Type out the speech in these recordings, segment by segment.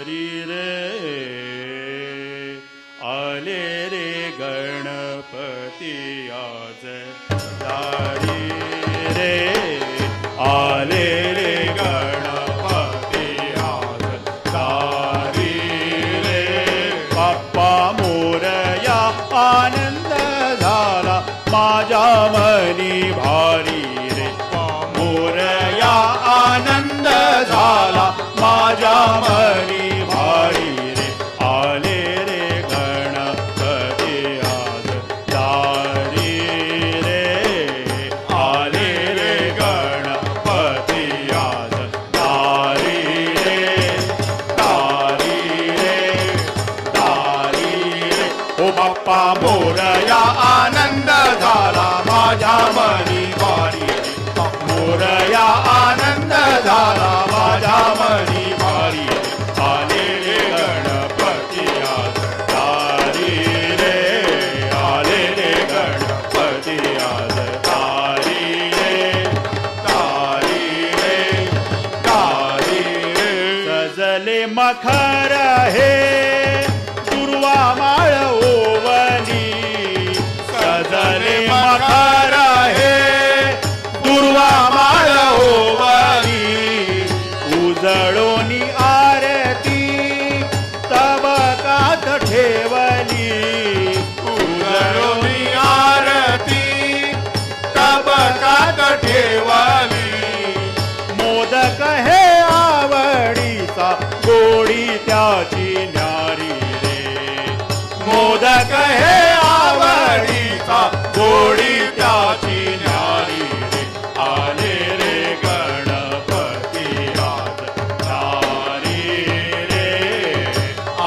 दारी रे आले रे गणपती आज दारी रे आले रे गणपती आज दारी रे बाप्पा मोरया आनंद झाला माझ्या मनी भारी रे मोरया आनंद झाला माझ्या मनी भारी रे आले रे गणपती आज दारी रे आले रे गणपती आज दारी रे दारी रे दारी रे ओ बाप्पा मोरया आनंद झाला माझ्या मनी भारी रे मोरया आनंद झाला माझ्या मनी भारी रे आले रे गणपती आज दारी रे आले रे गणपती आज दारी रे दारी रे दारी रे सजले मखर हे दुर्वा माळ ओवली सजले मखर हे दुर्वा माळ ओवली उजळोनी आरती तबकात ठेवली उजळोनी आरती तबकात ठेवली मोदक हे आवडीचा गोडी त्याची न्यारी रे मोदक हे आवडीचा गोडी त्याची न्यारी रे आले रे गणपती आज दारी रे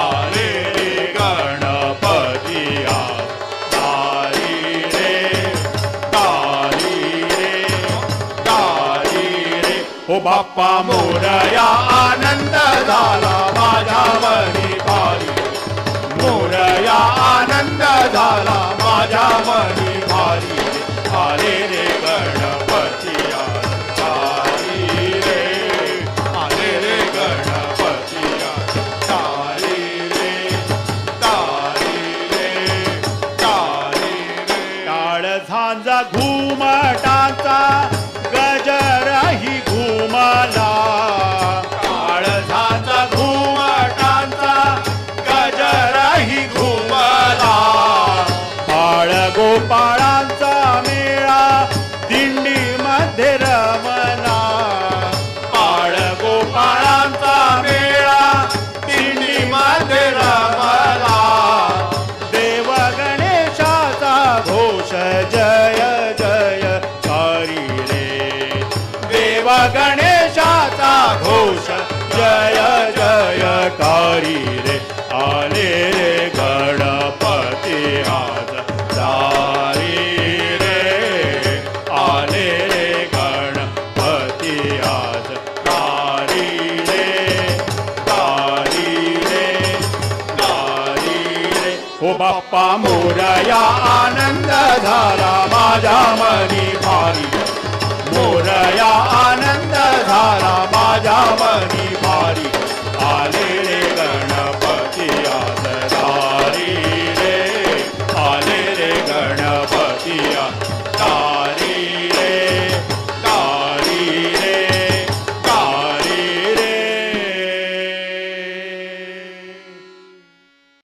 आले रे गणपती आज दारी रे दारी रे दारी रे ओ बाप्पा मोरया आनंद झाला माझ्या मनी भारी मोरया आनंद झाला माझ्या मनी भारी आले रे गणपती आज दारी रे आले रे गणपती आज दारी रे दारी रे दारी रे टाळ झांजा घुमटाचा गजरही घुमला टाळ झांजा घुमटाचा गजरही घुमला बाळ गोपाळांचा मेळा दिंडी मध्ये रमला बाळ गोपाळांचा मेळा दिंडी मध्ये रमला देव गणेशाचा घोष जय जय कारी रे देव गणेशाचा घोष जय जय कारी रे आले रे गणपती आज दारी रे आले रे गणपती आज दारी रे दारी रे दारी रे ओ बाप्पा मोरया आनंद झाला माझ्या मनी